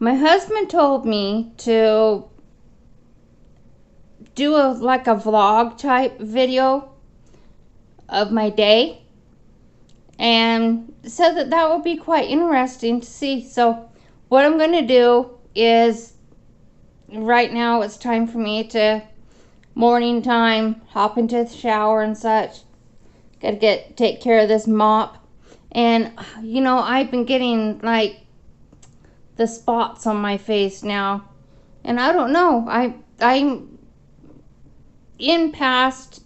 My husband told me to do like a vlog type video of my day, and said that that would be quite interesting to see. So what I'm going to do is, right now it's time for me to morning time, hop into the shower and such. Gotta take care of this mop. And you know, I've been getting like the spots on my face now, and I don't know, I'm in past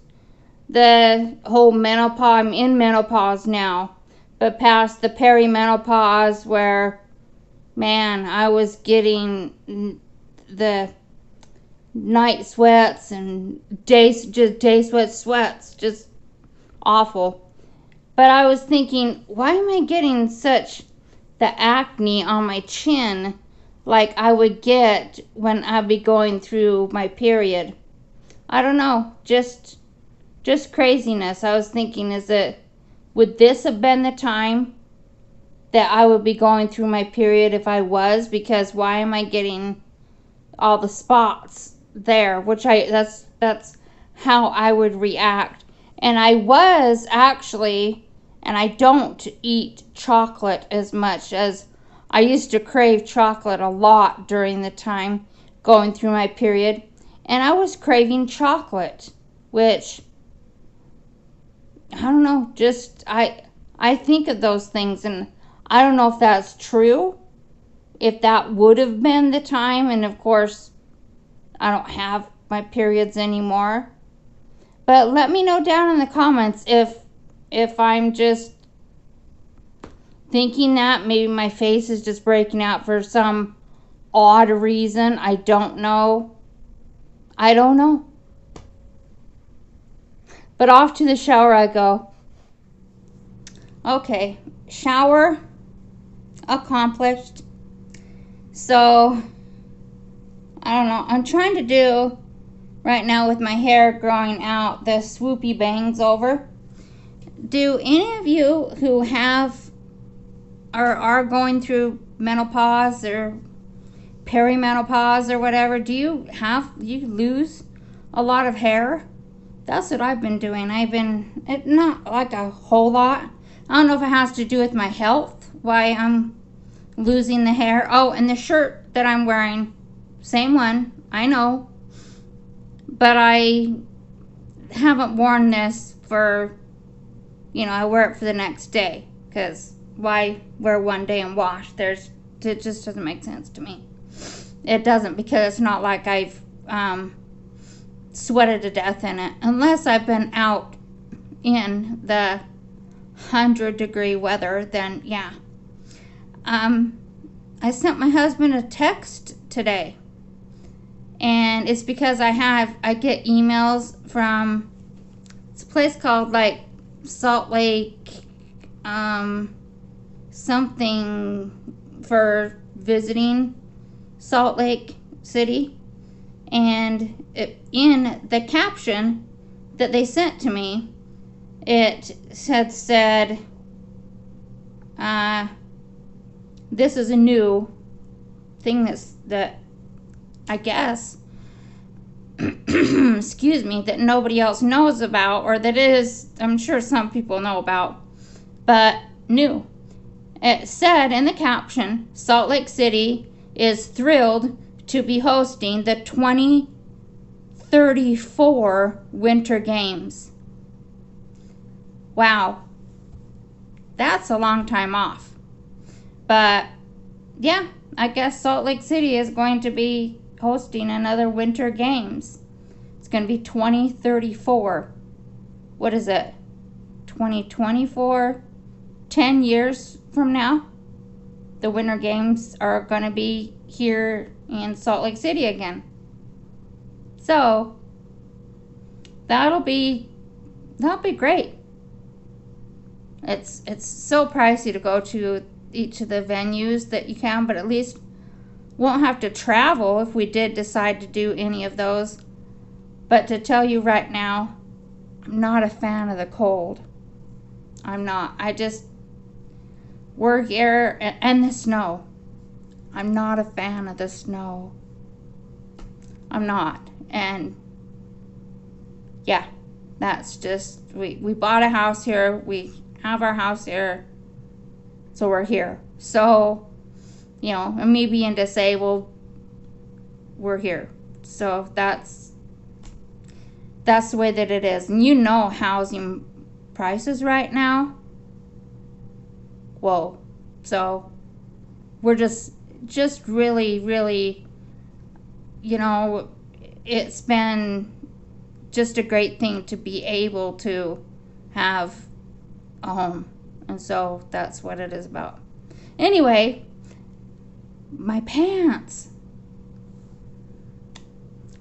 the whole menopause. I'm in menopause now, but past the perimenopause where, man, I was getting the night sweats and day sweats, just awful. But I was thinking, why am I getting such the acne on my chin like I would get when I'd be going through my period? I don't know, just craziness. I was thinking, would this have been the time that I would be going through my period if I was? Because why am I getting all the spots there? That's how I would react. And I was actually, and I don't eat chocolate as much as I used to crave chocolate a lot during the time going through my period. And I was craving chocolate, which, I don't know, just, I think of those things, and I don't know if that's true, if that would have been the time. And of course, I don't have my periods anymore. But let me know down in the comments if I'm just thinking that maybe my face is just breaking out for some odd reason. I don't know. But off to the shower I go. Okay, shower accomplished. So, I don't know. I'm trying to do right now with my hair growing out the swoopy bangs over. Do any of you who have or are going through menopause or perimenopause or whatever, do you lose a lot of hair? That's what I've been doing. Not like a whole lot. I don't know if it has to do with my health, why I'm losing the hair. Oh, and the shirt that I'm wearing, same one, I know. But I haven't worn this for, I wear it for the next day. Because why wear one day and wash? It just doesn't make sense to me. It doesn't, because it's not like I've sweated to death in it. Unless I've been out in the 100-degree weather, then yeah. I sent my husband a text today. And it's because I get emails from, it's a place called like Salt Lake, something for visiting Salt Lake City. And in the caption that they sent to me, it said, this is a new thing that I guess, excuse me, that nobody else knows about, or that is, I'm sure some people know about, but new. It said in the caption, Salt Lake City is thrilled to be hosting the 2034 Winter Games. Wow. That's a long time off. But, yeah, I guess Salt Lake City is going to be hosting another Winter Games. It's going to be 2034. What is it? 2024? 10 years from now, the Winter Games are going to be here in Salt Lake City again. So, that'll be great. It's so pricey to go to each of the venues that you can, but at least won't have to travel if we did decide to do any of those. But to tell you right now, I'm not a fan of the cold. I'm not. We're here, and the snow. I'm not a fan of the snow. I'm not. And yeah, that's just, we bought a house here. We have our house here. So we're here. So, you know, and me being disabled, we're here. So that's the way that it is. And you know, housing prices right now, whoa. So we're just really, really, you know, it's been just a great thing to be able to have a home. And so that's what it is about. Anyway, my pants.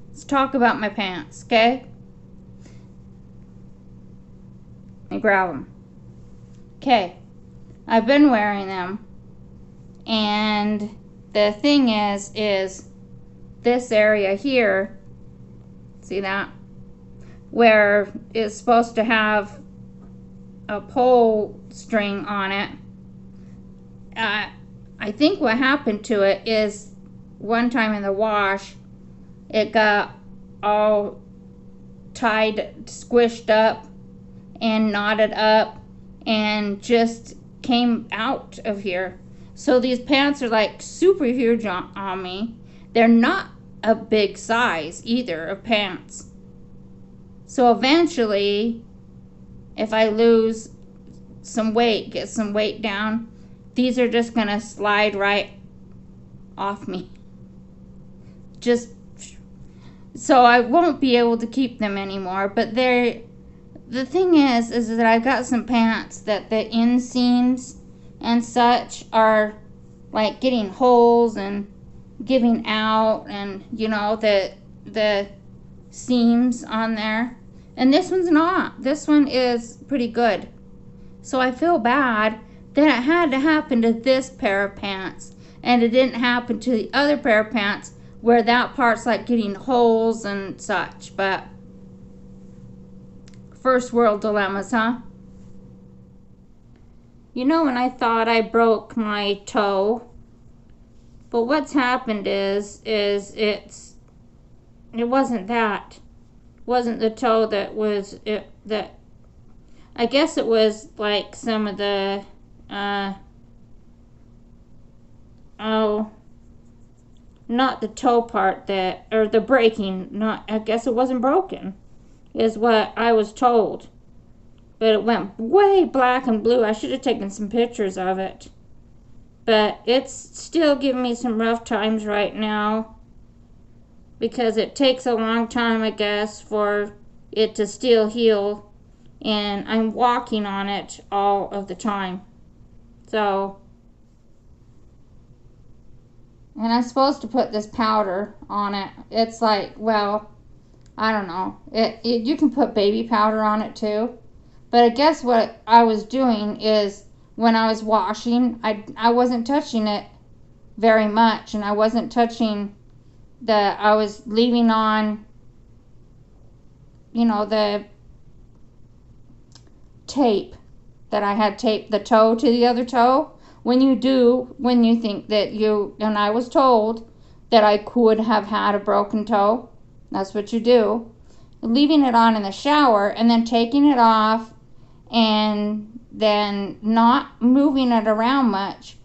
Let's talk about my pants, okay? And grab them. Okay, I've been wearing them, and the thing is this area here, see that? Where it's supposed to have a pole string on it. I think what happened to it is one time in the wash, it got all tied, squished up, and knotted up, and just came out of here. So these pants are like super huge on me. They're not a big size either of pants. So eventually, if I lose some weight, get some weight down, these are just gonna slide right off me. Just so I won't be able to keep them anymore. But the thing is that I've got some pants that the inseams and such are like getting holes and giving out, and you know, the seams on there. And this one's not. This one is pretty good. So I feel bad that it had to happen to this pair of pants, and it didn't happen to the other pair of pants where that part's like getting holes and such. But first world dilemmas, huh? You know, when I thought I broke my toe, but what's happened is it wasn't that. It wasn't the toe that was it, that I guess it was like some of the not the toe part, that, or the breaking, not, I guess it wasn't broken, is what I was told. But it went way black and blue. I should have taken some pictures of it. But it's still giving me some rough times right now, because it takes a long time, I guess, for it to still heal. And I'm walking on it all of the time. So, and I'm supposed to put this powder on it. It's like, well, I don't know. You can put baby powder on it too. But I guess what I was doing is, when I was washing, I wasn't touching it very much, and I wasn't touching I was leaving on, you know, the tape that I had taped the toe to the other toe. When you think that and I was told that I could have had a broken toe, that's what you do. Leaving it on in the shower and then taking it off, and then not moving it around much,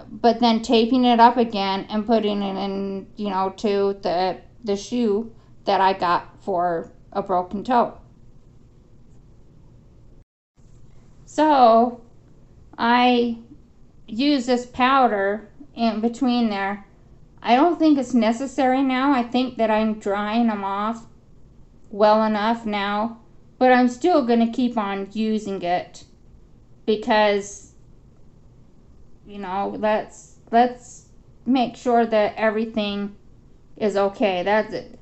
but then taping it up again and putting it in, you know, to the shoe that I got for a broken toe. So I use this powder in between there. I don't think it's necessary now. I think that I'm drying them off well enough now, but I'm still going to keep on using it, because, you know, let's make sure that everything is okay. That's it.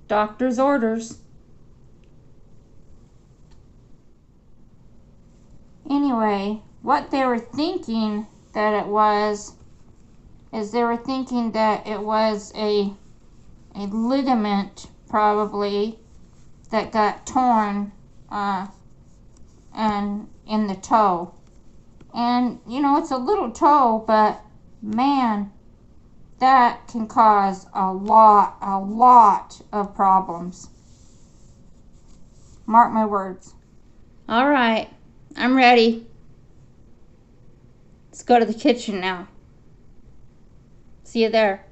Doctor's orders. Anyway, what they were thinking that it was is they were thinking that it was a ligament, probably, that got torn and in the toe. And you know, it's a little toe, but man, that can cause a lot of problems. Mark my words. All right, I'm ready. Let's go to the kitchen now. See you there.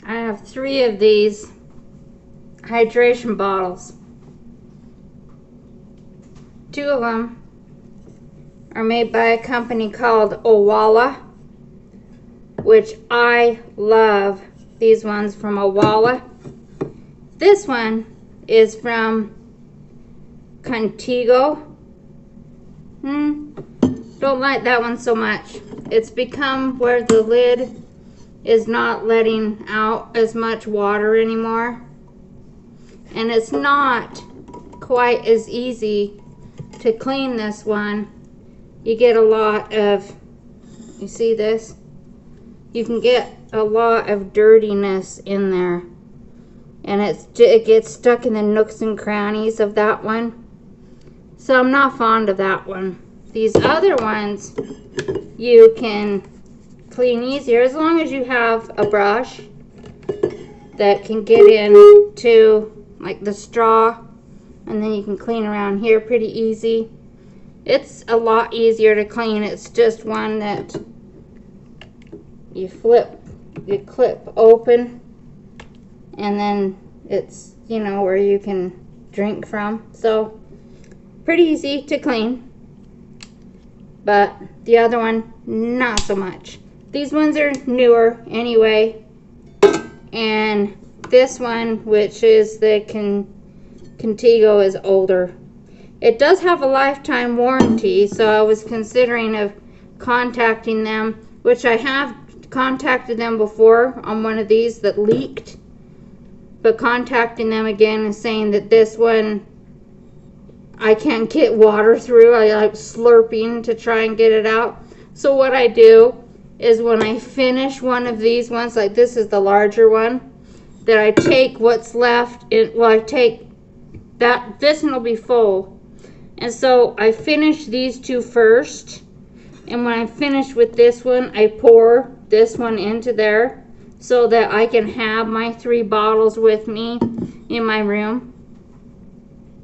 I have 3 of these hydration bottles. 2 of them are made by a company called Owala, which I love these ones from Owala. This one is from Contigo. Don't like that one so much. It's become where the lid is not letting out as much water anymore, and it's not quite as easy to clean this one. You get a lot of, you see this? You can get a lot of dirtiness in there, and it gets stuck in the nooks and crannies of that one. So I'm not fond of that one. These other ones you can clean easier as long as you have a brush that can get into like the straw, and then you can clean around here pretty easy. It's a lot easier to clean. It's just one that you clip open, and then it's, you know, where you can drink from. So pretty easy to clean, but the other one not so much. These ones are newer anyway, and this one, which is the Contigo, is older. It does have a lifetime warranty, so I was considering of contacting them, which I have contacted them before on one of these that leaked, but contacting them again and saying that this one I can't get water through. I like slurping to try and get it out. So what I do is when I finish one of these ones, like this is the larger one, that I take what's left, I take that, this one will be full, and so I finish these 2 first, and when I finish with this one, I pour this one into there so that I can have my 3 bottles with me in my room.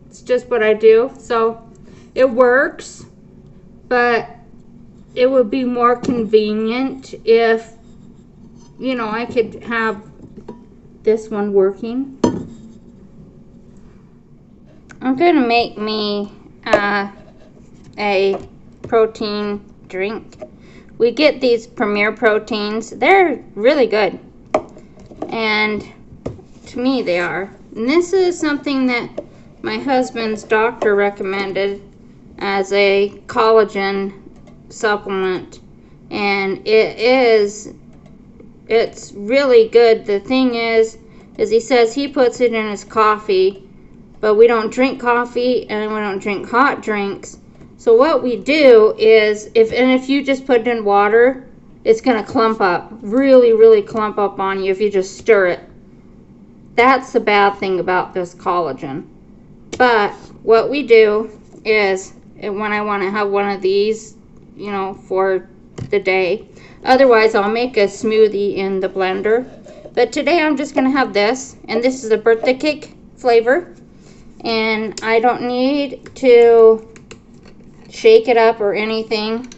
It's just what I do. So it works, but it would be more convenient if, you know, I could have this one working. I'm gonna make me a protein drink. We get these Premier proteins. They're really good, and to me they are. And this is something that my husband's doctor recommended as a collagen supplement, and it's really good. The thing is he says he puts it in his coffee, but we don't drink coffee and we don't drink hot drinks. So what we do is, if you just put it in water, it's gonna clump up, really clump up on you if you just stir it. That's the bad thing about this collagen. But what we do is, when I want to have one of these, you know, for the day, otherwise I'll make a smoothie in the blender. But today I'm just gonna have this, and this is a birthday cake flavor, and I don't need to shake it up or anything.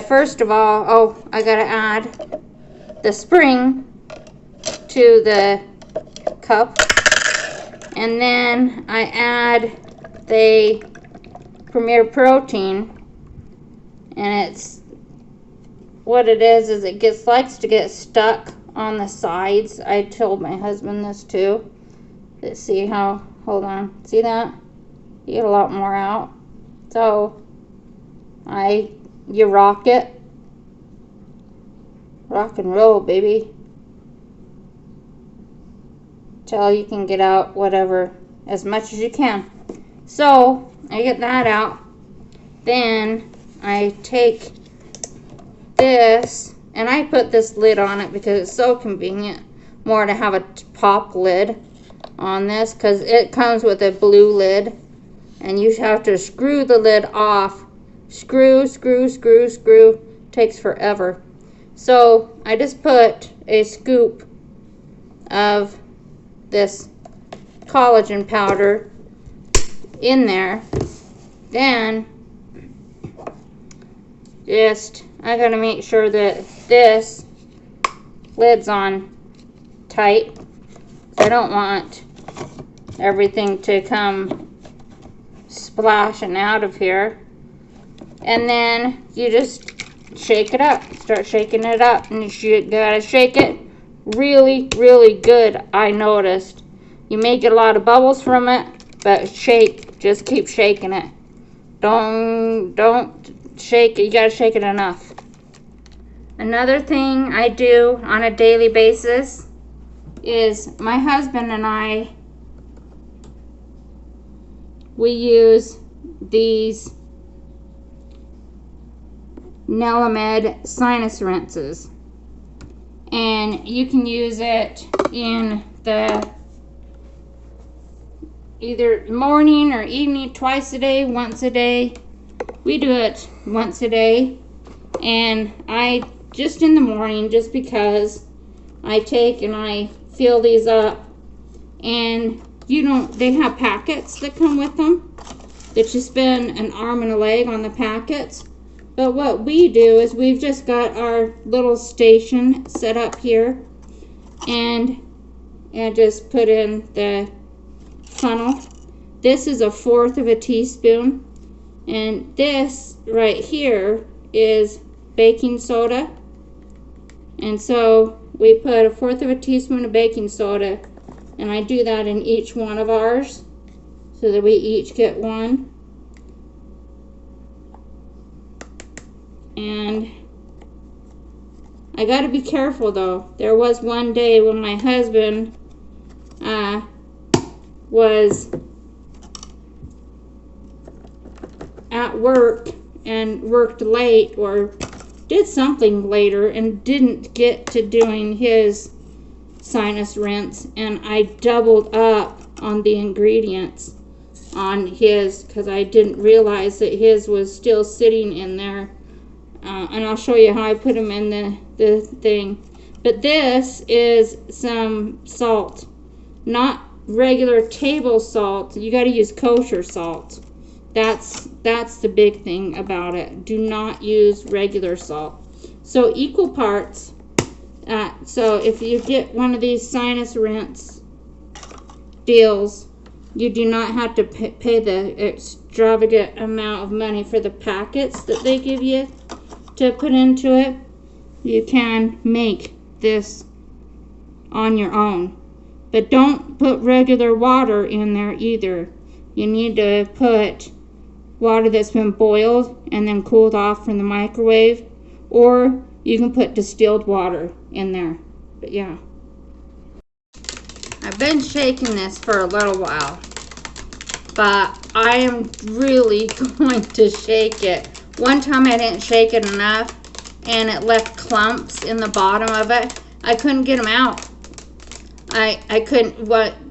First of all, I gotta add the spring to the cup, and then I add the Premier protein, and it's what it is it likes to get stuck on the sides. I told my husband this too. Let's see how, hold on, see that? You get a lot more out. So you rock it, rock and roll, baby. till you can get out whatever, as much as you can. So I get that out. Then I take this, and I put this lid on it because it's so convenient more to have a pop lid on this, because it comes with a blue lid and you have to screw the lid off. Screw, screw, screw, screw. Takes forever. So I just put a scoop of this collagen powder in there. Then I gotta make sure that this lid's on tight. I don't want everything to come splashing out of here. And then you just shake it up. Start shaking it up, and you gotta shake it really, really good. I noticed you may get a lot of bubbles from it, but just keep shaking it. Don't shake it. You gotta shake it enough. Another thing I do on a daily basis is my husband and we use these Nelamed sinus rinses, and you can use it in the either morning or evening, twice a day, once a day. We do it once a day, and I just in the morning, just because I take and I fill these up, and they have packets that come with them that you spend an arm and a leg on the packets. But what we do is we've just got our little station set up here, and just put in the funnel. This is 1/4 teaspoon, and this right here is baking soda. And so we put 1/4 teaspoon of baking soda, and I do that in each one of ours so that we each get one. And I got to be careful though. There was one day when my husband was at work and worked late or did something later and didn't get to doing his sinus rinse, and I doubled up on the ingredients on his because I didn't realize that his was still sitting in there. And I'll show you how I put them in the thing. But this is some salt, not regular table salt. You got to use kosher salt. That's the big thing about it. Do not use regular salt. So equal parts. So if you get one of these sinus rinse deals, you do not have to pay the extravagant amount of money for the packets that they give you to put into it. You can make this on your own, but don't put regular water in there either. You need to put water that's been boiled and then cooled off from the microwave, or you can put distilled water in there. But yeah, I've been shaking this for a little while, but I am really going to shake it. One time I didn't shake it enough and it left clumps in the bottom of it. I couldn't get them out. I couldn't,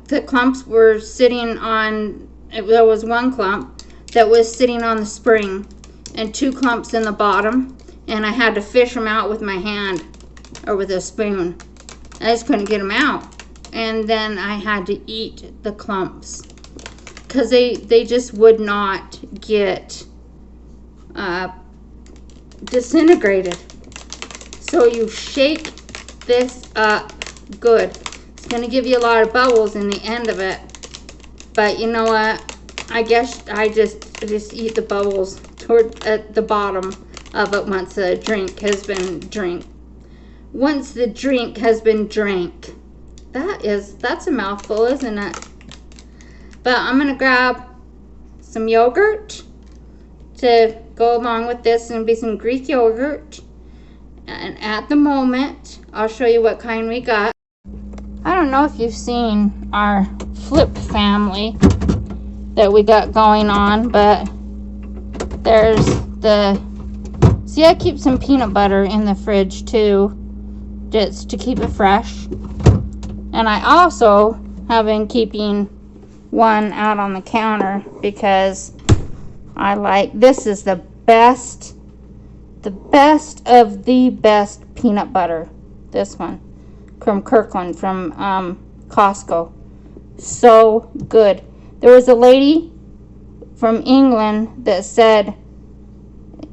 the clumps were sitting on, there was one clump that was sitting on the spring and 2 clumps in the bottom, and I had to fish them out with my hand or with a spoon. I just couldn't get them out, and then I had to eat the clumps because they just would not get disintegrated. So you shake this up good. It's going to give you a lot of bubbles in the end of it, but you know what, I guess I just eat the bubbles at the bottom of it once the drink has been drank. Once the drink has been drank. That's a mouthful, isn't it? But I'm going to grab some yogurt to go along with this, and be some Greek yogurt. And at the moment, I'll show you what kind we got. I don't know if you've seen our flip family that we got going on, but there's the, see, I keep some peanut butter in the fridge too, just to keep it fresh. And I also have been keeping one out on the counter because I like, this is the best of the best peanut butter. This one from Kirkland from Costco. So good. There was a lady from England that said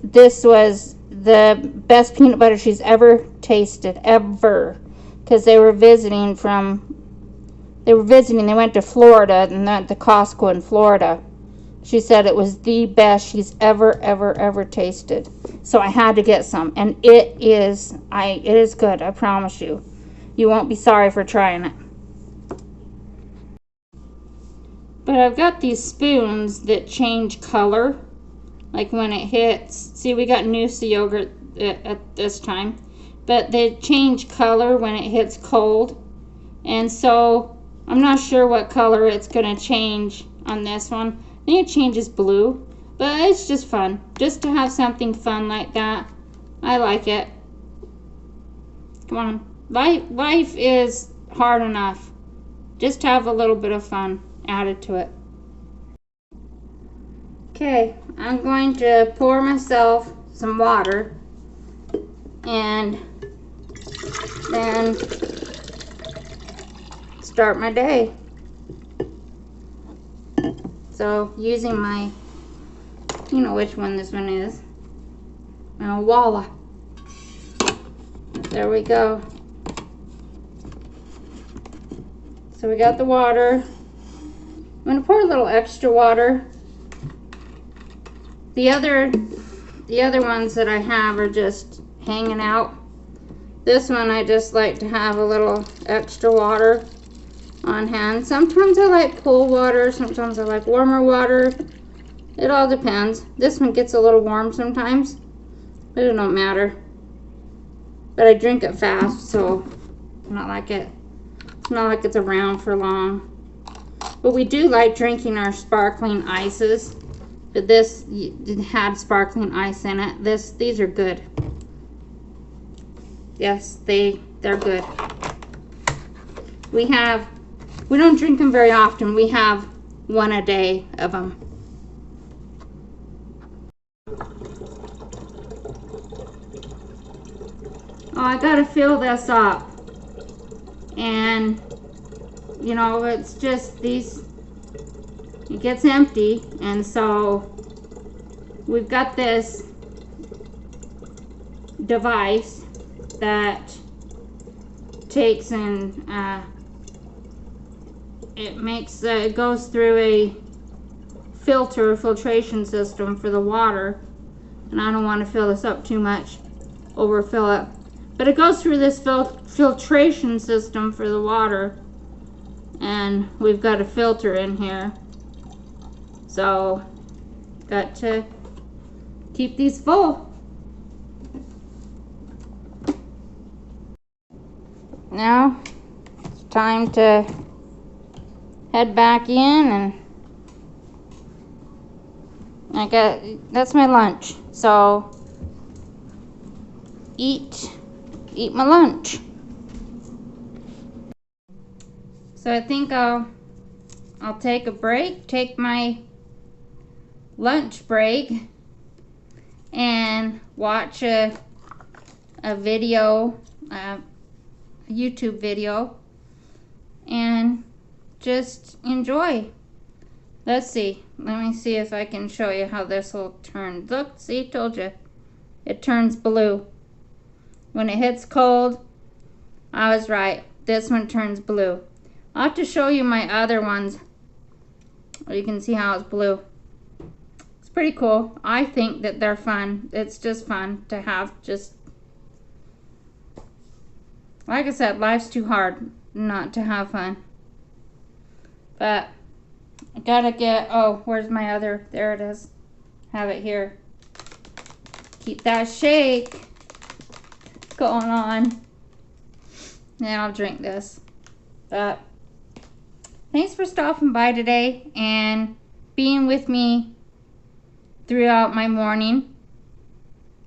this was the best peanut butter she's ever tasted, ever. Because they were visiting, they went to Florida and went to Costco in Florida. She said it was the best she's ever tasted. So I had to get some, and it is good, I promise you. You won't be sorry for trying it. But I've got these spoons that change color, like when it hits. See, we got Noosa yogurt at this time, but they change color when it hits cold. And so I'm not sure what color it's gonna change on this one. I think it changes blue, but it's just fun, just to have something fun like that. I like it. Come on, life is hard enough. Just have a little bit of fun added to it. Okay, I'm going to pour myself some water and then start my day. So using my, you know which one this one is, my Walla. There we go. So we got the water. I'm going to pour a little extra water. The other ones that I have are just hanging out. This one I just like to have a little extra water on hand. Sometimes I like cold water, sometimes I like warmer water. It all depends. This one gets a little warm sometimes, but it don't matter. But I drink it fast, so it's not like it's around for long. But we do like drinking our sparkling ices. But this had sparkling ice in it. These are good. Yes, they're good. We don't drink them very often. We have one a day of them. Oh, I gotta fill this up. And, you know, it's just it gets empty. And so we've got this device that takes and it goes through a filtration system for the water. And I don't want to fill this up too much, overfill it. But it goes through this filtration system for the water, and we've got a filter in here. So, got to keep these full. Now, it's time to head back in, and that's my lunch. So, eat my lunch. So I think I'll take a break, take my lunch break, and watch a video, a YouTube video, and just enjoy. Let's see. Let me see if I can show you how this will turn. Look, see, told you. It turns blue. When it hits cold, I was right. This one turns blue. I'll have to show you my other ones. You can see how it's blue. It's pretty cool. I think that they're fun. It's just fun to have just... Like I said, life's too hard not to have fun. But I gotta get... Oh, where's my other... There it is. Have it here. Keep that shake going on. Then I'll drink this. But thanks for stopping by today and being with me throughout my morning.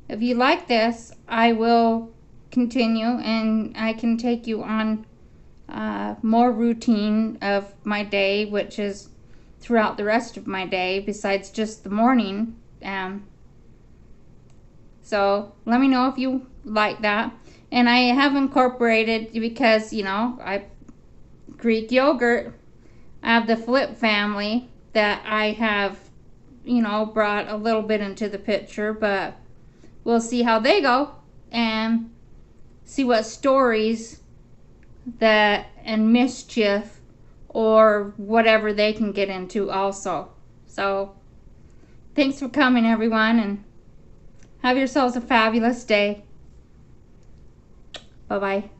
If you like this, I will continue and I can take you on more routine of my day, which is throughout the rest of my day besides just the morning. So let me know if you like that. And I have incorporated, because Greek yogurt, I have the Flip family that I have brought a little bit into the picture, but we'll see how they go and see what stories and mischief or whatever they can get into also. So thanks for coming, everyone, and have yourselves a fabulous day. Bye-bye.